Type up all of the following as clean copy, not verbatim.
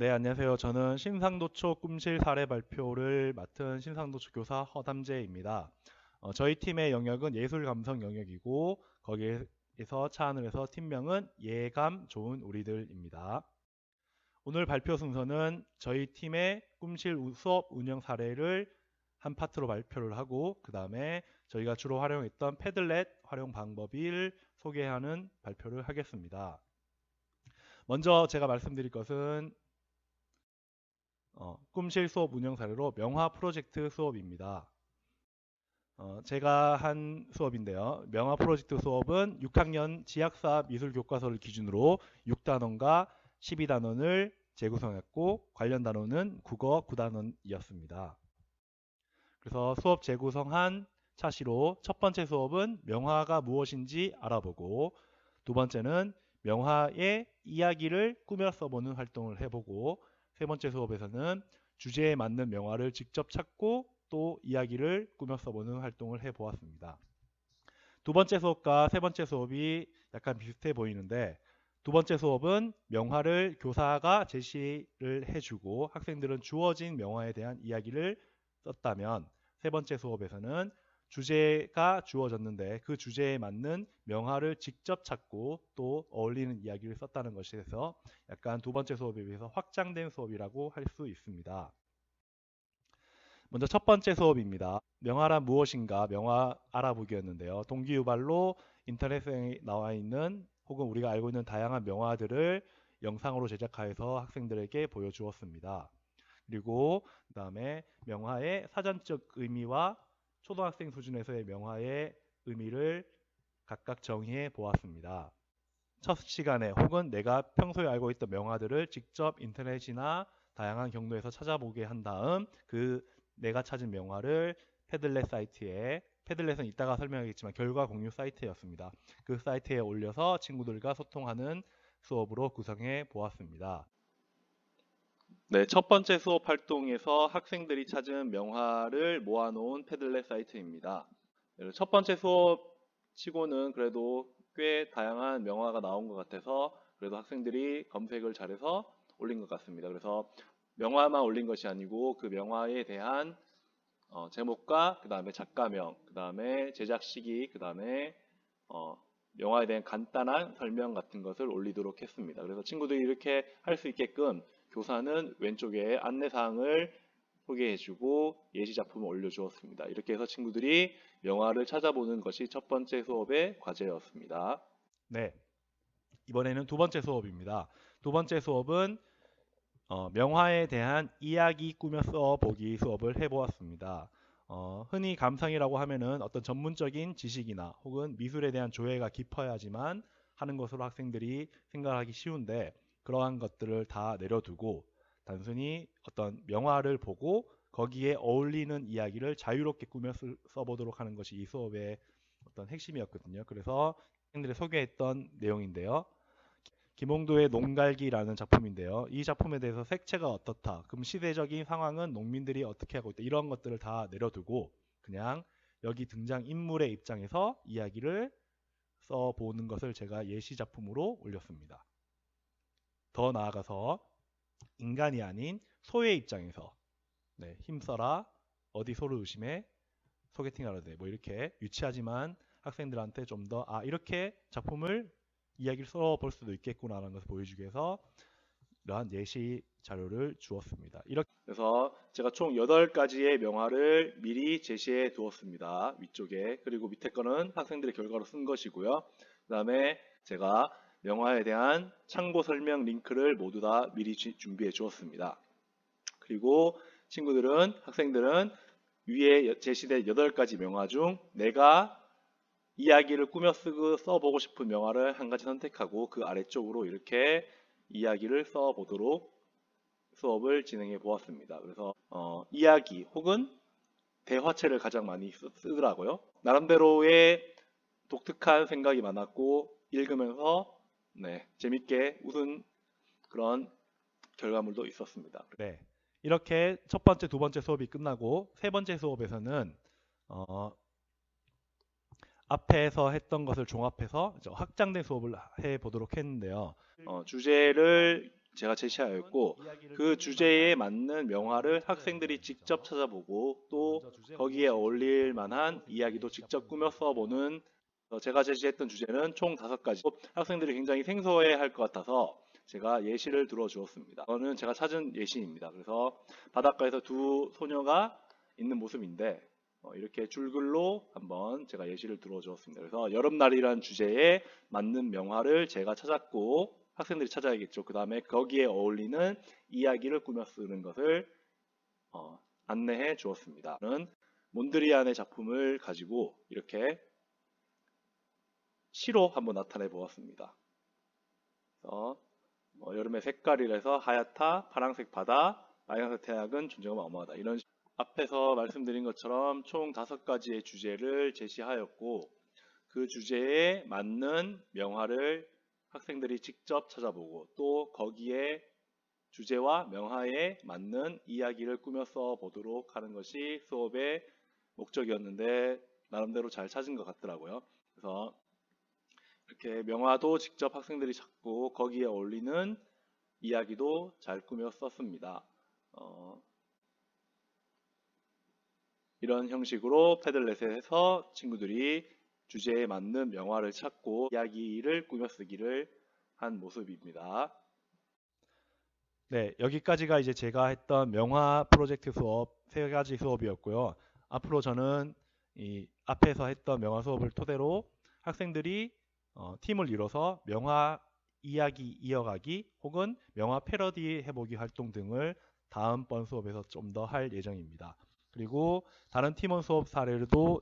네, 안녕하세요. 저는 신상도초 꿈실 사례 발표를 맡은 신상도초 교사 허담재입니다. 저희 팀의 영역은 예술 감성 영역이고 거기에서 차안을 해서 팀명은 예감 좋은 우리들입니다. 오늘 발표 순서는 저희 팀의 꿈실 수업 운영 사례를 한 파트로 발표를 하고 그 다음에 저희가 주로 활용했던 패들렛 활용 방법을 소개하는 발표를 하겠습니다. 먼저 제가 말씀드릴 것은 꿈실 수업 운영 사례로 명화 프로젝트 수업입니다. 제가 한 수업인데요. 명화 프로젝트 수업은 6학년 지학사 미술 교과서를 기준으로 6단원과 12단원을 재구성했고 관련 단원은 국어 9단원이었습니다. 그래서 수업 재구성한 차시로 첫 번째 수업은 명화가 무엇인지 알아보고 두 번째는 명화의 이야기를 꾸며 써보는 활동을 해보고 세 번째 수업에서는 주제에 맞는 명화를 직접 찾고 또 이야기를 꾸며 써보는 활동을 해보았습니다. 두 번째 수업과 세 번째 수업이 약간 비슷해 보이는데 두 번째 수업은 명화를 교사가 제시를 해주고 학생들은 주어진 명화에 대한 이야기를 썼다면 세 번째 수업에서는 주제가 주어졌는데 그 주제에 맞는 명화를 직접 찾고 또 어울리는 이야기를 썼다는 것에서 약간 두 번째 수업에 비해서 확장된 수업이라고 할 수 있습니다. 먼저 첫 번째 수업입니다. 명화란 무엇인가 명화 알아보기였는데요. 동기유발로 인터넷에 나와 있는 혹은 우리가 알고 있는 다양한 명화들을 영상으로 제작하여서 학생들에게 보여주었습니다. 그리고 그 다음에 명화의 사전적 의미와 초등학생 수준에서의 명화의 의미를 각각 정의해 보았습니다. 첫 시간에 혹은 내가 평소에 알고 있던 명화들을 직접 인터넷이나 다양한 경로에서 찾아보게 한 다음 그 내가 찾은 명화를 패들렛 사이트에 패들렛은 이따가 설명하겠지만 결과 공유 사이트였습니다. 그 사이트에 올려서 친구들과 소통하는 수업으로 구성해 보았습니다. 네, 첫 번째 수업 활동에서 학생들이 찾은 명화를 모아놓은 패들렛 사이트입니다. 첫 번째 수업 치고는 그래도 꽤 다양한 명화가 나온 것 같아서 그래도 학생들이 검색을 잘해서 올린 것 같습니다. 그래서 명화만 올린 것이 아니고 그 명화에 대한 제목과 그 다음에 작가명, 그 다음에 제작 시기, 그 다음에 명화에 대한 간단한 설명 같은 것을 올리도록 했습니다. 그래서 친구들이 이렇게 할 수 있게끔 교사는 왼쪽에 안내사항을 소개해주고 예시 작품을 올려주었습니다. 이렇게 해서 친구들이 명화를 찾아보는 것이 첫 번째 수업의 과제였습니다. 네, 이번에는 두 번째 수업입니다. 두 번째 수업은 명화에 대한 이야기 꾸며 써보기 수업을 해보았습니다. 흔히 감상이라고 하면은 어떤 전문적인 지식이나 혹은 미술에 대한 조예가 깊어야지만 하는 것으로 학생들이 생각하기 쉬운데 그러한 것들을 다 내려두고 단순히 어떤 명화를 보고 거기에 어울리는 이야기를 자유롭게 꾸며 써보도록 하는 것이 이 수업의 어떤 핵심이었거든요. 그래서 학생들이 소개했던 내용인데요. 김홍도의 농갈기라는 작품인데요. 이 작품에 대해서 색채가 어떻다. 그럼 시대적인 상황은 농민들이 어떻게 하고 있다. 이런 것들을 다 내려두고 그냥 여기 등장 인물의 입장에서 이야기를 써보는 것을 제가 예시 작품으로 올렸습니다. 더 나아가서 인간이 아닌 소의 입장에서 힘써라 어디 소를 의심해 소개팅하러 돼. 뭐 이렇게 유치하지만 학생들한테 좀 더 이렇게 작품을 이야기를 써볼 수도 있겠구나라는 것을 보여주기 위해서 이러한 예시 자료를 주었습니다. 이렇게 그래서 제가 총 8가지의 명화를 미리 제시해 두었습니다. 위쪽에. 그리고 밑에 거는 학생들의 결과로 쓴 것이고요. 그 다음에 제가 명화에 대한 참고 설명 링크를 모두 다 미리 준비해 주었습니다. 그리고 학생들은 위에 제시된 8가지 명화 중 내가 이야기를 꾸며 써보고 싶은 명화를 한 가지 선택하고 그 아래쪽으로 이렇게 이야기를 써보도록 수업을 진행해 보았습니다. 그래서 이야기 혹은 대화체를 가장 많이 쓰더라고요. 나름대로의 독특한 생각이 많았고 읽으면서 재밌게 웃은 그런 결과물도 있었습니다. 네, 이렇게 첫 번째, 두 번째 수업이 끝나고 세 번째 수업에서는 앞에서 했던 것을 종합해서 확장된 수업을 해보도록 했는데요. 주제를 제가 제시하였고 그 주제에 맞는 명화를 학생들이 직접 찾아보고 또 거기에 어울릴 만한 이야기도 직접 꾸며 써보는 제가 제시했던 주제는 총 5가지. 학생들이 굉장히 생소해할 것 같아서 제가 예시를 들어주었습니다. 이거는 제가 찾은 예시입니다. 그래서 바닷가에서 두 소녀가 있는 모습인데 이렇게 줄글로 한번 제가 예시를 들어주었습니다. 그래서 여름날이라는 주제에 맞는 명화를 제가 찾았고 학생들이 찾아야겠죠. 그 다음에 거기에 어울리는 이야기를 꾸며 쓰는 것을 안내해 주었습니다. 저는 몬드리안의 작품을 가지고 이렇게 시로 한번 나타내 보았습니다. 여름의 색깔이라서 하얗다, 파란색 바다, 빨간색 태양은 존재가 어마어마하다. 이런 앞에서 말씀드린 것처럼 총 5가지의 주제를 제시하였고 그 주제에 맞는 명화를 학생들이 직접 찾아보고 또 거기에 주제와 명화에 맞는 이야기를 꾸며 써보도록 하는 것이 수업의 목적이었는데 나름대로 잘 찾은 것 같더라고요. 그래서 이렇게 명화도 직접 학생들이 찾고 거기에 어울리는 이야기도 잘 꾸며 썼습니다. 이런 형식으로 패들렛에서 친구들이 주제에 맞는 명화를 찾고 이야기를 꾸며 쓰기를 한 모습입니다. 네, 여기까지가 이제 제가 했던 명화 프로젝트 수업 3가지 수업이었고요. 앞으로 저는 이 앞에서 했던 명화 수업을 토대로 학생들이 팀을 이뤄서 명화 이야기 이어가기 혹은 명화 패러디 해보기 활동 등을 다음번 수업에서 좀 더 할 예정입니다. 그리고 다른 팀원 수업 사례도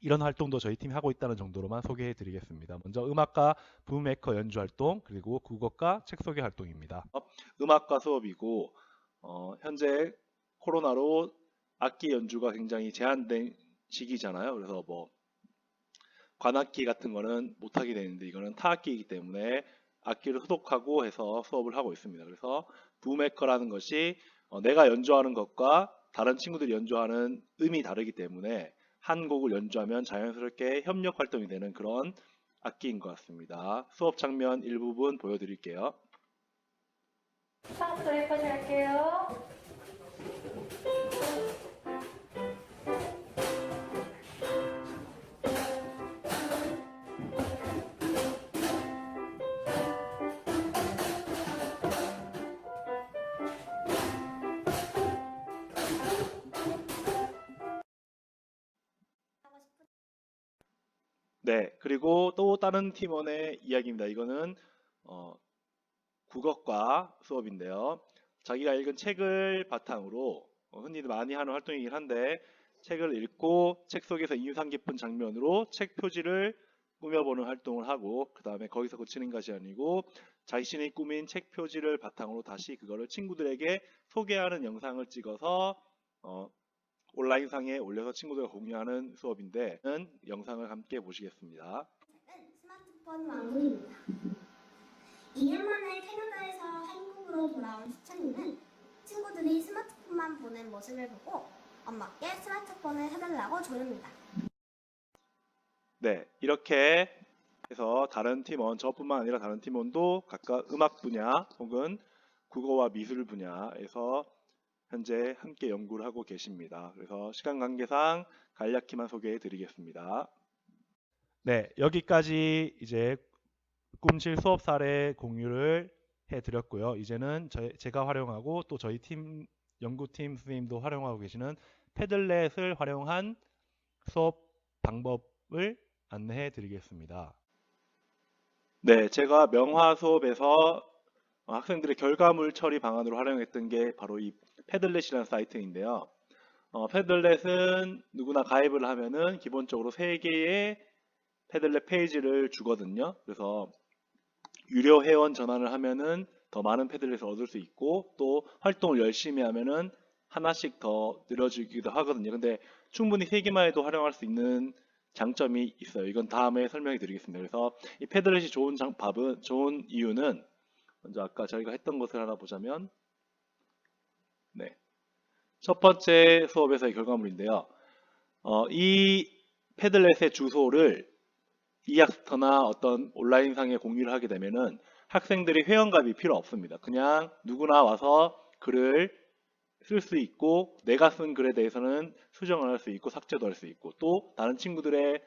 이런 활동도 저희 팀이 하고 있다는 정도로만 소개해 드리겠습니다. 먼저 음악과 붐메이커 연주 활동, 그리고 국어과 책 소개 활동입니다. 음악과 수업이고 현재 코로나로 악기 연주가 굉장히 제한된 시기잖아요. 그래서 뭐 관악기 같은 거는 못하게 되는데 이거는 타악기이기 때문에 악기를 소독하고 해서 수업을 하고 있습니다. 그래서 붐메이커라는 것이 내가 연주하는 것과 다른 친구들이 연주하는 음이 다르기 때문에 한 곡을 연주하면 자연스럽게 협력 활동이 되는 그런 악기인 것 같습니다. 수업 장면 일부분 보여드릴게요. 처음부터 여기까지 할게요. 네, 그리고 또 다른 팀원의 이야기입니다. 이거는 국어과 수업인데요. 자기가 읽은 책을 바탕으로 흔히들 많이 하는 활동이긴 한데 책을 읽고 책 속에서 인상 깊은 장면으로 책 표지를 꾸며보는 활동을 하고 그 다음에 거기서 그치는 것이 아니고 자신이 꾸민 책 표지를 바탕으로 다시 그거를 친구들에게 소개하는 영상을 찍어서 온라인상에 올려서 친구들과 공유하는 수업인데 영상을 함께 보시겠습니다. 스마트폰 왕국입니다. 2년 만에 캐나다에서 한국으로 돌아온 수찬이는 친구들이 스마트폰만 보는 모습을 보고 엄마께 스마트폰을 해달라고 조릅니다. 네, 이렇게 해서 다른 팀원, 저뿐만 아니라 다른 팀원도 각각 음악 분야 혹은 국어와 미술 분야에서 현재 함께 연구를 하고 계십니다. 그래서 시간 관계상 간략히만 소개해 드리겠습니다. 네, 여기까지 이제 꿈실 수업 사례 공유를 해 드렸고요. 이제는 제가 활용하고 또 저희 팀 연구팀 선생님도 활용하고 계시는 패들렛을 활용한 수업 방법을 안내해 드리겠습니다. 네, 제가 명화 수업에서 학생들의 결과물 처리 방안으로 활용했던 게 바로 이 패들렛이라는 사이트인데요. 패들렛은 누구나 가입을 하면은 기본적으로 3개의 패들렛 페이지를 주거든요. 그래서 유료 회원 전환을 하면은 더 많은 패들렛을 얻을 수 있고 또 활동을 열심히 하면은 하나씩 더 늘어지기도 하거든요. 근데 충분히 3개만 해도 활용할 수 있는 장점이 있어요. 이건 다음에 설명해 드리겠습니다. 그래서 이 패들렛이 좋은 이유는 먼저 아까 저희가 했던 것을 하나 보자면 네. 첫 번째 수업에서의 결과물인데요. 이 패들렛의 주소를 이학스터나 어떤 온라인상에 공유를 하게 되면은 학생들이 회원가입이 필요 없습니다. 그냥 누구나 와서 글을 쓸 수 있고 내가 쓴 글에 대해서는 수정을 할 수 있고 삭제도 할 수 있고 또 다른 친구들의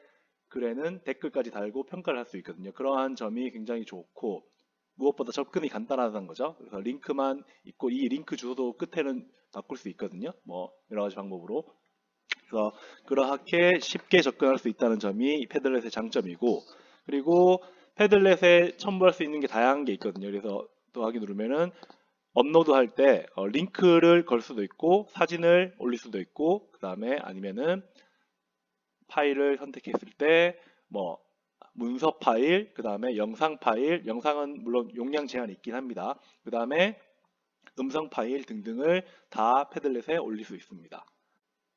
글에는 댓글까지 달고 평가를 할 수 있거든요. 그러한 점이 굉장히 좋고 무엇보다 접근이 간단하다는 거죠. 그래서 링크만 있고 이 링크 주소도 끝에는 바꿀 수 있거든요. 뭐 여러 가지 방법으로. 그래서 그렇게 쉽게 접근할 수 있다는 점이 패들렛의 장점이고 그리고 패들렛에 첨부할 수 있는 게 다양한 게 있거든요. 그래서 더하기 누르면은 업로드 할 때 링크를 걸 수도 있고 사진을 올릴 수도 있고 그 다음에 아니면은 파일을 선택했을 때 뭐 문서 파일, 그 다음에 영상 파일, 영상은 물론 용량 제한이 있긴 합니다. 그 다음에 음성 파일 등등을 다 패들렛에 올릴 수 있습니다.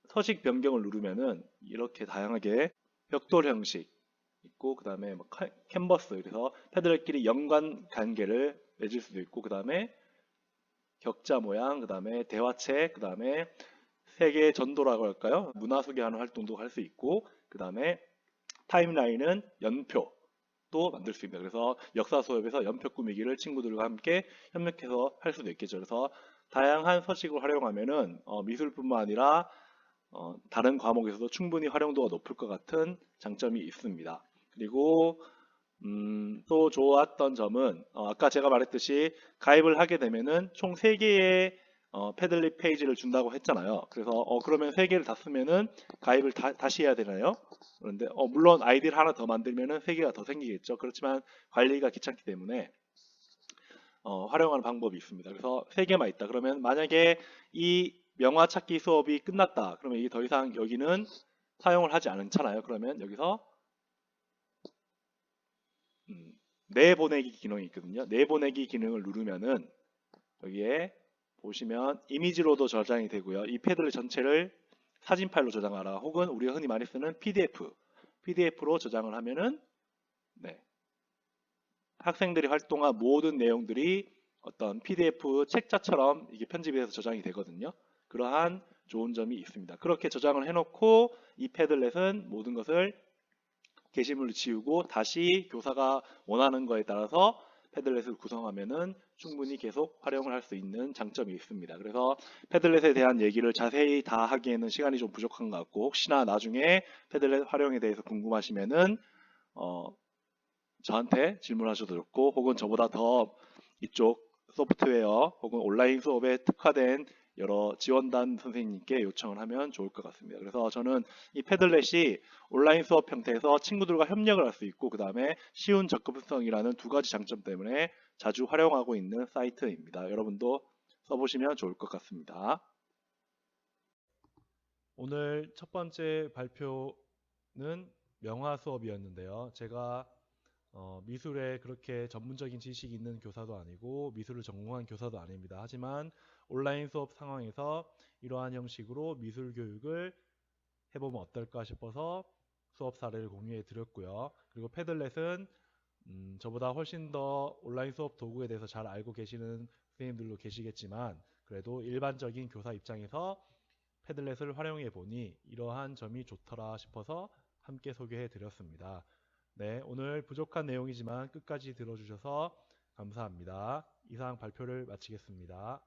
서식 변경을 누르면은 이렇게 다양하게 벽돌 형식 있고 그 다음에 뭐 캔버스 그래서 패들렛끼리 연관 관계를 맺을 수도 있고 그 다음에 격자 모양, 그 다음에 대화책, 그 다음에 세계 전도라고 할까요? 문화 소개하는 활동도 할 수 있고, 그 다음에 타임라인은 연표도 만들 수 있습니다. 그래서 역사 수업에서 연표 꾸미기를 친구들과 함께 협력해서 할 수도 있겠죠. 그래서 다양한 서식을 활용하면은 미술뿐만 아니라 다른 과목에서도 충분히 활용도가 높을 것 같은 장점이 있습니다. 그리고 또 좋았던 점은 아까 제가 말했듯이 가입을 하게 되면은 총 3개의 패들릿 페이지를 준다고 했잖아요. 그래서 그러면 3개를 다 쓰면은 가입을 다시 해야 되나요? 그런데 물론 아이디를 하나 더 만들면은 3개가 더 생기겠죠. 그렇지만 관리가 귀찮기 때문에 활용하는 방법이 있습니다. 그래서 3개만 있다. 그러면 만약에 이 명화 찾기 수업이 끝났다. 그러면 이게 더 이상 여기는 사용을 하지 않잖아요. 그러면 여기서 내보내기 기능이 있거든요. 내보내기 기능을 누르면은 여기에 보시면 이미지로도 저장이 되고요. 이 패들렛 전체를 사진 파일로 저장하라 혹은 우리가 흔히 많이 쓰는 PDF로 저장을 하면은 네, 학생들이 활동한 모든 내용들이 어떤 PDF 책자처럼 이게 편집이 돼서 저장이 되거든요. 그러한 좋은 점이 있습니다. 그렇게 저장을 해놓고 이 패들렛은 모든 것을 게시물을 지우고 다시 교사가 원하는 거에 따라서 패들렛을 구성하면은 충분히 계속 활용을 할 수 있는 장점이 있습니다. 그래서 패들렛에 대한 얘기를 자세히 다 하기에는 시간이 좀 부족한 것 같고 혹시나 나중에 패들렛 활용에 대해서 궁금하시면은 저한테 질문하셔도 좋고 혹은 저보다 더 이쪽 소프트웨어 혹은 온라인 수업에 특화된 여러 지원단 선생님께 요청을 하면 좋을 것 같습니다. 그래서 저는 이 패들렛이 온라인 수업 형태에서 친구들과 협력을 할 수 있고 그 다음에 쉬운 접근성이라는 2가지 장점 때문에 자주 활용하고 있는 사이트입니다. 여러분도 써보시면 좋을 것 같습니다. 오늘 첫 번째 발표는 명화 수업이었는데요. 제가 미술에 그렇게 전문적인 지식이 있는 교사도 아니고 미술을 전공한 교사도 아닙니다. 하지만 온라인 수업 상황에서 이러한 형식으로 미술 교육을 해보면 어떨까 싶어서 수업 사례를 공유해 드렸고요. 그리고 패들렛은 저보다 훨씬 더 온라인 수업 도구에 대해서 잘 알고 계시는 선생님들도 계시겠지만 그래도 일반적인 교사 입장에서 패들렛을 활용해 보니 이러한 점이 좋더라 싶어서 함께 소개해 드렸습니다. 네, 오늘 부족한 내용이지만 끝까지 들어주셔서 감사합니다. 이상 발표를 마치겠습니다.